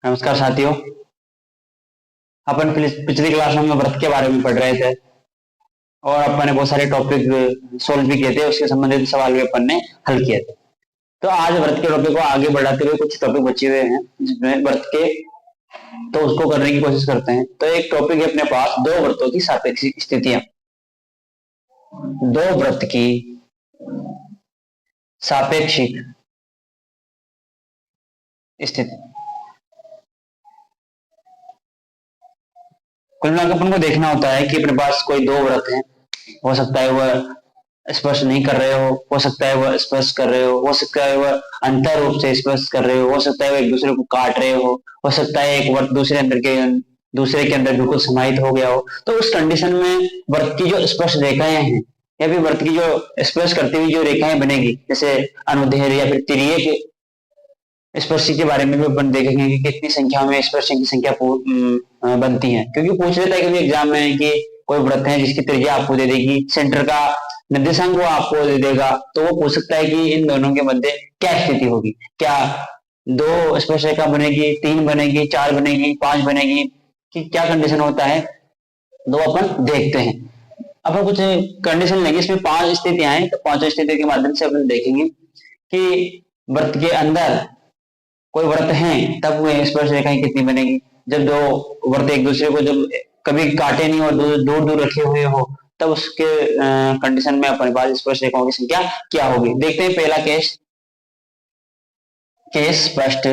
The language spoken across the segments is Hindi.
नमस्कार साथियों। अपन पिछली क्लास में व्रत के बारे में पढ़ रहे थे और अपन ने बहुत सारे टॉपिक सोल्व भी किए थे, उसके संबंधित सवाल भी अपन ने हल किए थे। तो आज व्रत के टॉपिक को आगे बढ़ाते हुए कुछ टॉपिक बचे हुए हैं जिसमें व्रत के, तो उसको करने की कोशिश करते हैं। तो एक टॉपिक है अपने पास, दो व्रतों की सापेक्षिक स्थितियां। दो व्रत की सापेक्षिक स्थिति। कुल मिलाकर अपन को देखना होता है कि अपने पास कोई दो व्रत हैं। हो सकता है वह स्पर्श नहीं कर रहे हो सकता है वह स्पर्श कर रहे हो सकता है वह अंतर रूप से स्पर्श कर रहे हो सकता है वह एक दूसरे को काट रहे हो सकता है एक व्रत दूसरे के अंदर बिल्कुल समाहित हो गया हो। तो उस कंडीशन में व्रत की जो स्पर्श रेखाएं हैं या फिर व्रत की जो स्पर्श करती हुई जो रेखाएं बनेगी, जैसे अनुदैर्घ्य या फिर तिर्यक स्पर्शी के बारे में भी अपन देखेंगे कि कितनी संख्या में स्पर्शी की संख्या बनती है, क्योंकि पूछ लेता है कभी एग्जाम में कि कोई व्रत है जिसकी त्रिज्या आपको दे देगी, सेंटर का निर्देशांक वो आपको दे देगा, तो वो पूछ सकता है कि इन दोनों के मध्य क्या स्थिति होगी। क्या दो स्पर्श रेखा बनेगी, तीन बनेगी, चार बनेगी, पांच बनेगी, कि क्या कंडीशन होता है, दो अपन देखते हैं। अपन कुछ कंडीशन लेंगे, इसमें पांच स्थितियां हैं, तो पांचों स्थितियों के माध्यम से अपन देखेंगे कि व्रत के अंदर कोई व्रत है तब वो स्पर्श रेखाएं कितनी बनेगी। जब दो व्रत एक दूसरे को जब कभी काटे नहीं और दूर दूर रखे हुए हो, तब उसके कंडीशन में अपने पास स्पर्श रेखाओं की संख्या क्या होगी। देखते हैं पहला केस। केस स्पष्ट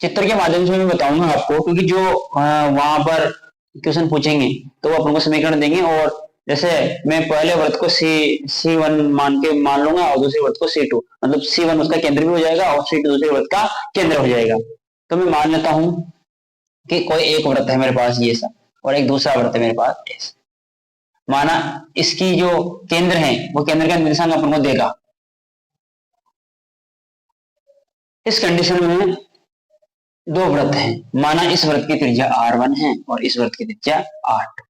चित्र के माध्यम से मैं बताऊंगा आपको, क्योंकि जो वहां पर क्वेश्चन पूछेंगे तो वो अपन को समीकरण देंगे, और जैसे मैं पहले व्रत को C1 मान लूंगा और दूसरे व्रत को C2, मतलब C1 उसका केंद्र भी हो जाएगा और C2 दूसरे व्रत का केंद्र हो जाएगा। तो मैं मान लेता हूं कि कोई एक व्रत है मेरे पास ये सा और एक दूसरा व्रत है मेरे पास ऐसा। माना इसकी जो केंद्र है वो केंद्र का निर्देशांक अपन को देगा। इस कंडीशन में दो व्रत हैं, माना इस व्रत की त्रिज्या R1 है और इस व्रत की त्रिज्या R2,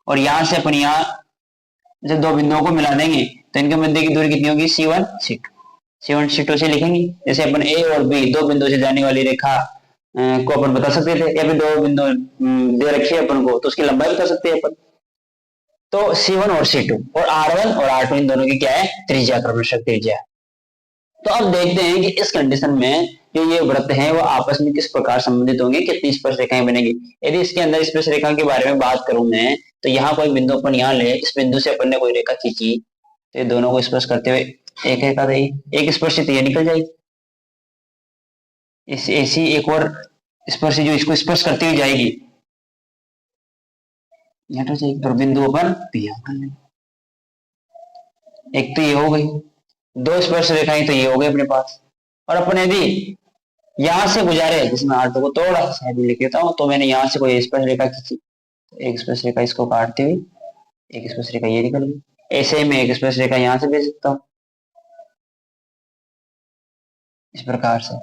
और यहां से अपन यहाँ जब दो बिंदुओं को मिला देंगे तो इनके मध्य की दूरी कितनी होगी, C1 C2। C1 C2 से लिखेंगे, जैसे अपन A और B दो बिंदुओं से जाने वाली रेखा को अपन बता सकते थे, या फिर दो बिंदु दे रखे अपन को तो उसकी लंबाई बता सकते हैं अपन। तो C1 और C2 और R1 और R2 इन दोनों की क्या है, त्रिज्या, क्रमशः त्रिज्या है। तो अब देखते हैं कि इस कंडीशन में जो ये व्रत हैं वो आपस में किस प्रकार संबंधित होंगे, कितनी स्पर्श रेखाएं बनेगी। यदि इसके अंदर स्पर्श रेखा के बारे में बात करूं मैं, तो यहाँ कोई बिंदु अपन यहाँ ले, इस बिंदु से अपन ने कोई रेखा खींची तो ये दोनों को स्पर्श करते हुए एक रेखा देगी, एक स्पर्श तो ये निकल जाएगी। इस ऐसी एक और स्पर्श जो इसको स्पर्श करती हुई जाएगी, हट जाएगी, और बिंदु अपन यहाँ कर लेंगे। एक तो ये हो गई, दो स्पर्श रेखाएं तो ये हो गई अपने पास। और अपन यदि यहां से गुजारे, जिसमें R2 को थोड़ा सा लिख देता हूं, तो मैंने यहां से कोई स्पर्श रेखा खींची, एक स्पर्श रेखा इसको काटते हुए एक स्पर्श रेखा ये निकल गई। ऐसे ही मैं एक स्पर्श रेखा यहां से भेज सकता हूं इस प्रकार से।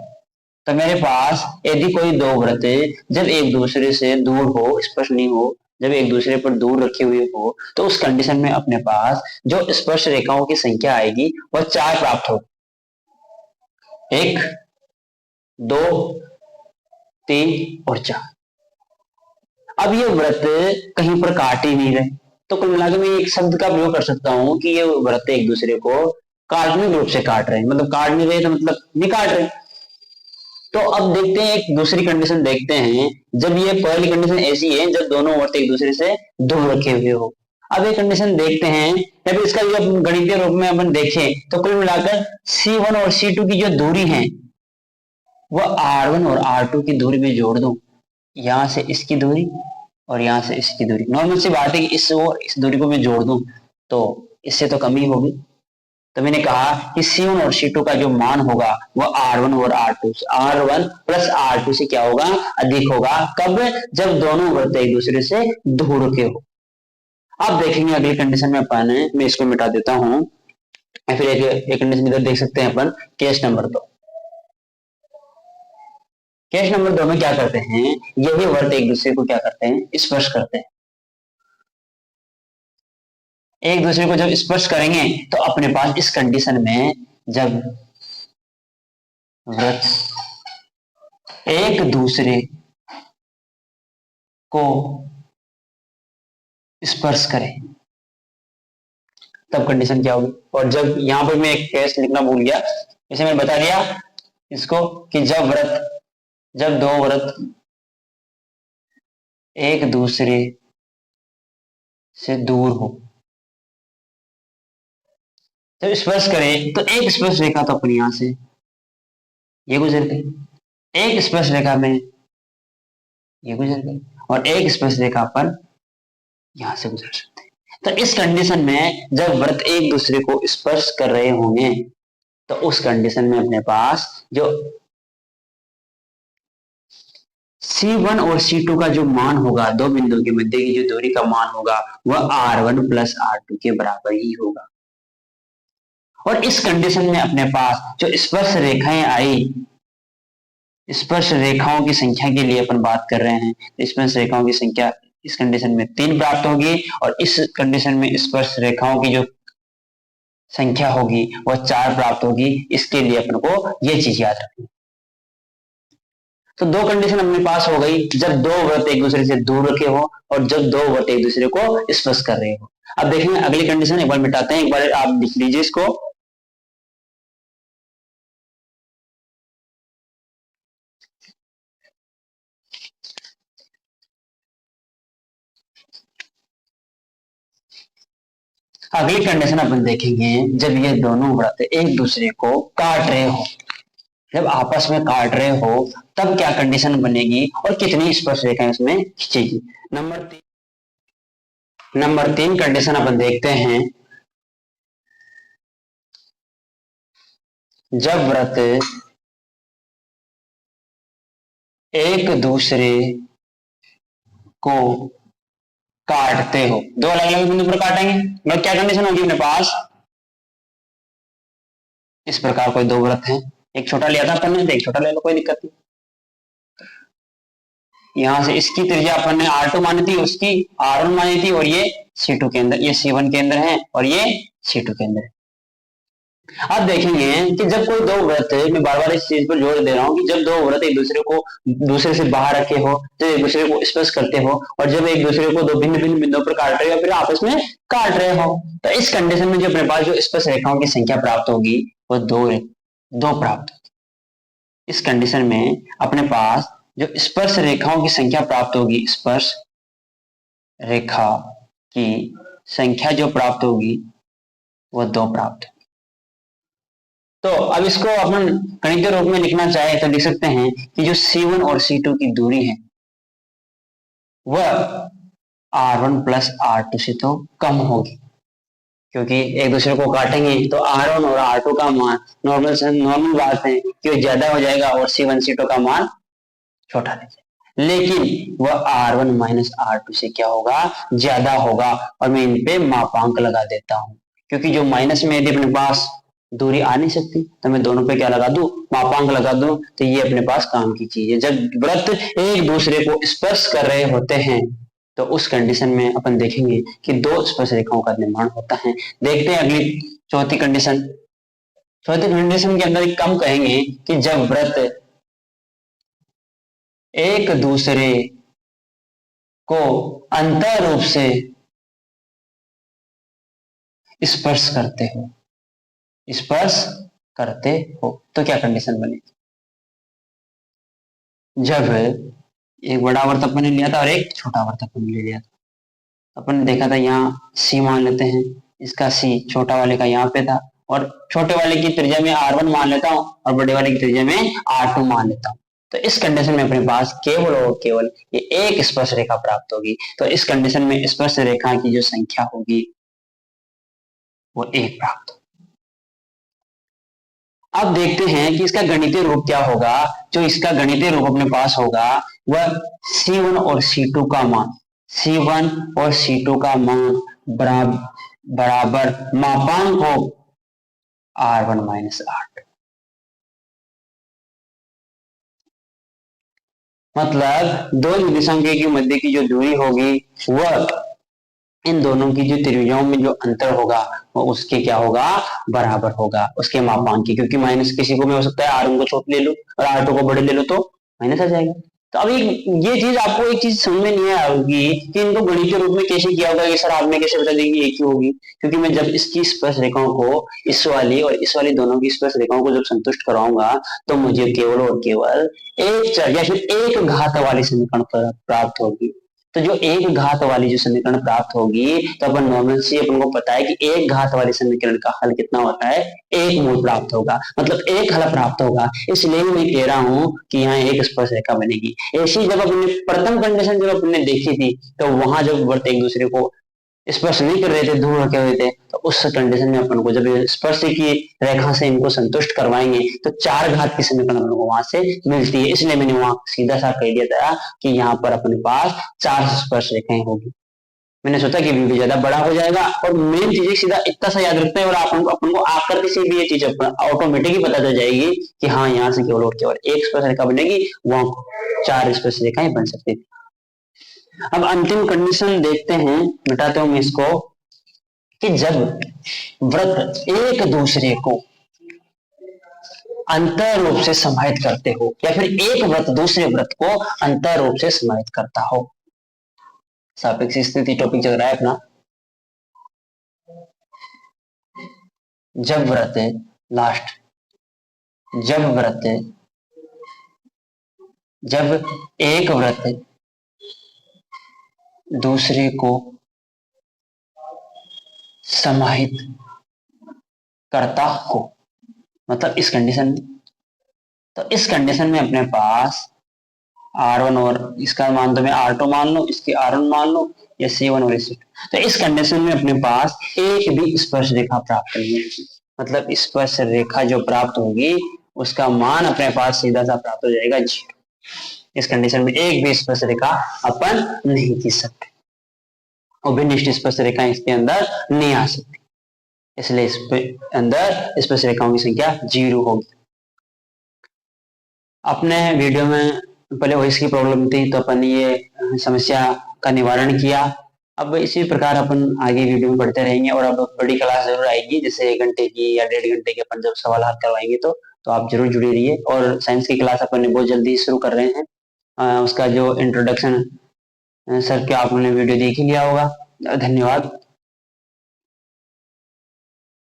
तो मेरे पास यदि कोई दो व्रत जब एक दूसरे से दूर हो, स्पर्श नहीं हो, जब एक दूसरे पर दूर रखे हुए हो, तो उस कंडीशन में अपने पास जो स्पर्श रेखाओं की संख्या आएगी वह 4 प्राप्त हो। 1 2 3 और 4। अब ये व्रत कहीं पर काट ही नहीं रहे, तो कुल मिलाकर मैं एक शब्द का प्रयोग कर सकता हूं कि ये व्रत एक दूसरे को काल्पनिक रूप से काट रहे हैं, मतलब काट नहीं रहे तो मतलब नहीं काट रहे। तो अब देखते हैं एक दूसरी कंडीशन देखते हैं, जब ये पहली कंडीशन ऐसी है जब दोनों औरतें एक दूसरे से दूर रखे हुए हो। अब एक कंडीशन देखते हैं, जब इसका जब गणितीय रूप में अपन देखें तो कुल मिलाकर C1 और C2 की जो दूरी है वह R1 और R2 की दूरी में जोड़ दूं, यहां से इसकी दूरी और यहां से इसकी दूरी। नॉर्मल सी बात है कि इस दूरी को मैं जोड़ दूं तो इससे तो कम ही होगी। तो मैंने कहा कि C1 और C2 का जो मान होगा वह R1 और R2 R1 प्लस R2 से क्या होगा, अधिक होगा। कब, जब दोनों व्रत एक दूसरे से दूर के हो। अब देखेंगे अगली कंडीशन में अपन, मैं इसको मिटा देता हूं, या फिर एक कंडीशन इधर देख सकते हैं अपन, केस नंबर 2। केस नंबर 2 में क्या करते हैं, यही व्रत एक दूसरे को क्या करते हैं, स्पर्श करते हैं। एक दूसरे को जब स्पर्श करेंगे तो अपने पास इस कंडीशन में जब व्रत एक दूसरे को स्पर्श करे तब कंडीशन क्या होगी। और जब यहां पर मैं एक केस लिखना भूल गया, जैसे मैंने बता दिया इसको कि जब दो वृत्त एक दूसरे से दूर हो, जब स्पर्श करें तो एक स्पर्श रेखा तो अपनी यहां से ये गुजर गई, एक स्पर्श रेखा में ये गुजर गई, और एक स्पर्श रेखा पर यहां से गुजर सकते हैं। तो इस कंडीशन में जब वृत्त एक दूसरे को स्पर्श कर रहे होंगे तो उस कंडीशन में अपने पास जो C1 और C2 का जो मान होगा, दो बिंदुओं के मध्य की जो दूरी का मान होगा वह R1 प्लस R2 के बराबर ही होगा। और इस कंडीशन में अपने पास जो स्पर्श रेखाएं आई, स्पर्श रेखाओं की संख्या के लिए अपन बात कर रहे हैं, स्पर्श रेखाओं की संख्या इस कंडीशन में 3 प्राप्त होगी, और इस कंडीशन में स्पर्श रेखाओं की जो संख्या होगी वह 4 प्राप्त होगी। इसके लिए अपन को यह चीज याद रखनी। तो दो कंडीशन अपने पास हो गई, जब दो वृत्त एक दूसरे से दूर रखे हो और जब दो वृत्त एक दूसरे को स्पर्श कर रहे हो। अब देखेंगे अगली कंडीशन, एक बार मिटाते हैं, एक बार आप लिख लीजिए इसको। अगली कंडीशन अपन देखेंगे, जब ये दोनों वृत्त एक दूसरे को काट रहे हो, जब आपस में काट रहे हो तब क्या कंडीशन बनेगी और कितनी स्पर्श रेखाएं उसमें खींचेगी। नंबर 3 कंडीशन अपन देखते हैं, जब वृत्त एक दूसरे को काटते हो, दो अलग अलग बिंदु पर काटेंगे, मतलब क्या कंडीशन होगी अपने पास। इस प्रकार कोई दो वृत्त हैं, एक छोटा लिया था अपन ने, तो एक छोटा ले लो, कोई दिक्कत नहीं। यहां से इसकी त्रिज्या अपन ने R2 मानी थी, उसकी R1 मानी थी, और ये C2 के अंदर, ये C1 के अंदर है और ये C2 के अंदर है। अब देखेंगे कि जब कोई दो वृत्त, मैं बार बार इस चीज पर जोर दे रहा हूं कि जब दो वृत्त एक दूसरे को दूसरे से बाहर रखे हो, तो एक दूसरे को स्पर्श करते हो, और जब एक दूसरे को दो भिन्न भिन्न बिंदुओं पर काट रहे हो फिर आपस में काट रहे हो, तो इस कंडीशन में जो अपने पास जो स्पर्श रेखाओं की संख्या प्राप्त होगी वो दो प्राप्त होगी। इस कंडीशन में अपने पास जो स्पर्श रेखाओं की संख्या प्राप्त होगी, स्पर्श रेखा की संख्या जो प्राप्त होगी वो 2 प्राप्त होगी। तो अब इसको अपन गणितीय रूप में लिखना चाहे तो लिख सकते हैं कि जो C1 और C2 की दूरी है वह R1 प्लस R2 से तो कम होगी, क्योंकि एक दूसरे को काटेंगे तो R1 और R2 का मान नॉर्मल बात है कि वो ज्यादा हो जाएगा और C1 C2 का मान छोटा रह जाएगा, लेकिन वह R1 माइनस R2 से क्या होगा, ज्यादा होगा। और मैं इन पे मापांक लगा देता हूं, क्योंकि जो माइनस में यदि अपने पास दूरी आ नहीं सकती तो मैं दोनों पे क्या लगा दूं, मापांक लगा दूं, तो ये अपने पास काम की चीज है। जब वृत्त एक दूसरे को स्पर्श कर रहे होते हैं तो उस कंडीशन में अपन देखेंगे कि दो स्पर्श रेखाओं का निर्माण होता है। देखते हैं अगली चौथी कंडीशन। चौथी कंडीशन के अंदर कम कहेंगे कि जब वृत्त एक दूसरे को अंतर रूप से स्पर्श करते हो तो क्या कंडीशन बनेगी। जब एक बड़ा वर्त अपन ने लिया था और एक छोटा वर्त अपन ने ले लिया था, अपन ने देखा था यहाँ C मान लेते हैं, इसका C छोटा वाले का यहाँ पे था, और छोटे वाले की त्रिज्या में R1 मान लेता हूँ और बड़े वाले की त्रिज्या में R2 मान लेता हूँ। तो इस कंडीशन में अपने पास केवल और केवल ये एक स्पर्श रेखा प्राप्त होगी। तो इस कंडीशन में स्पर्श रेखा की जो संख्या होगी वो 1 प्राप्त होगी। अब देखते हैं कि इसका गणितीय रूप क्या होगा। जो इसका गणितीय रूप अपने पास होगा वह C1 और C2 का मान, C1 और C2 का मान बराबर मापांक हो R1 माइनस R2। मतलब दो निर्देशांक के मध्य की जो दूरी होगी वह इन दोनों की जो त्रिभुजाओं में जो अंतर होगा वो उसके क्या होगा, बराबर होगा उसके मापांक की। क्योंकि माइनस किसी को भी हो सकता है, R1 को छोटा ले लो और R2 को बड़े ले लो तो माइनस आ जाएगा। तो अभी ये चीज आपको एक चीज समझ में नहीं आएगी कि इनको गणितीय रूप में कैसे किया होगा कि सर आपने कैसे बता देंगे एक ही होगी, क्योंकि मैं जब इसकी स्पर्श रेखाओं को इस वाली और इस वाली दोनों की स्पर्श रेखाओं को जब संतुष्ट कराऊंगा तो मुझे केवल और केवल एक चर या फिर एक घात वाली समीकरण प्राप्त होगी। तो जो एक घात वाली जो समीकरण प्राप्त होगी, तो अपन नॉर्मल से अपन को पता है कि एक घात वाली समीकरण का हल कितना होता है, एक मूल प्राप्त होगा, मतलब एक हल प्राप्त होगा। इसलिए मैं कह रहा हूं कि यहाँ एक स्पर्श रेखा बनेगी। ऐसी जब अपने प्रथम कंडीशन जब अपने देखी थी, तो वहां जब वर्त एक दूसरे को स्पर्श नहीं कर रहे थे, दूर रखे हुए थे, तो उस कंडीशन में अपन को जब स्पर्श की रेखा से इनको संतुष्ट करवाएंगे तो चार घात की समीकरण अपन को वहां से मिलती है। इसलिए मैंने वहां सीधा सा कह दिया था कि यहाँ पर अपने पास चार स्पर्श रेखाएं होगी। मैंने सोचा कि वीडियो ज्यादा बड़ा हो जाएगा और मेन चीज सीधा इतना सा याद रखते हैं और अपन को आकर से भी ये चीज ऑटोमेटिक ही पता चल जाएगी कि हाँ यहाँ से केवल और केवल एक स्पर्श रेखा बनेगी, वहां चार स्पर्श रेखाएं बन सकती थी। अब अंतिम कंडीशन देखते हैं, मिटाते हूं मैं इसको, कि जब व्रत एक दूसरे को अंतर रूप से समाहित करते हो या फिर एक व्रत दूसरे व्रत को अंतर रूप से समाहित करता हो। सापेक्ष स्थिति टॉपिक चल रहा है अपना। जब व्रत लास्ट जब एक व्रत दूसरे को समाहित करता हो, मतलब इस कंडीशन में, तो इस कंडीशन में अपने पास R1 और इसका मान तो मैं R2 मान लो, इसकी R1 मान लो, या C1 और C2। तो इस कंडीशन में अपने पास एक भी स्पर्श रेखा प्राप्त नहीं होगी, मतलब स्पर्श रेखा जो प्राप्त होगी उसका मान अपने पास सीधा सा प्राप्त हो जाएगा 0। इस कंडीशन में एक भी स्पर्श रेखा अपन नहीं खींच सकते और भिन्निष्ठ स्पर्श रेखा इसके अंदर नहीं आ सकती, इसलिए इसके अंदर स्पर्श रेखाओं की संख्या 0 होगी। अपने वीडियो में पहले वॉइस की प्रॉब्लम थी, तो अपन ये समस्या का निवारण किया। अब इसी प्रकार अपन आगे वीडियो में पढ़ते रहेंगे और अब बड़ी क्लास जरूर आएगी, जैसे 1 घंटे की या 1.5 घंटे की अपन जब सवाल हल करवाएंगे तो आप जरूर जुड़े रहिए। और साइंस की क्लास अपन बहुत जल्दी शुरू कर रहे हैं। उसका जो इंट्रोडक्शन सर के आपने वीडियो देख ही लिया होगा। धन्यवाद।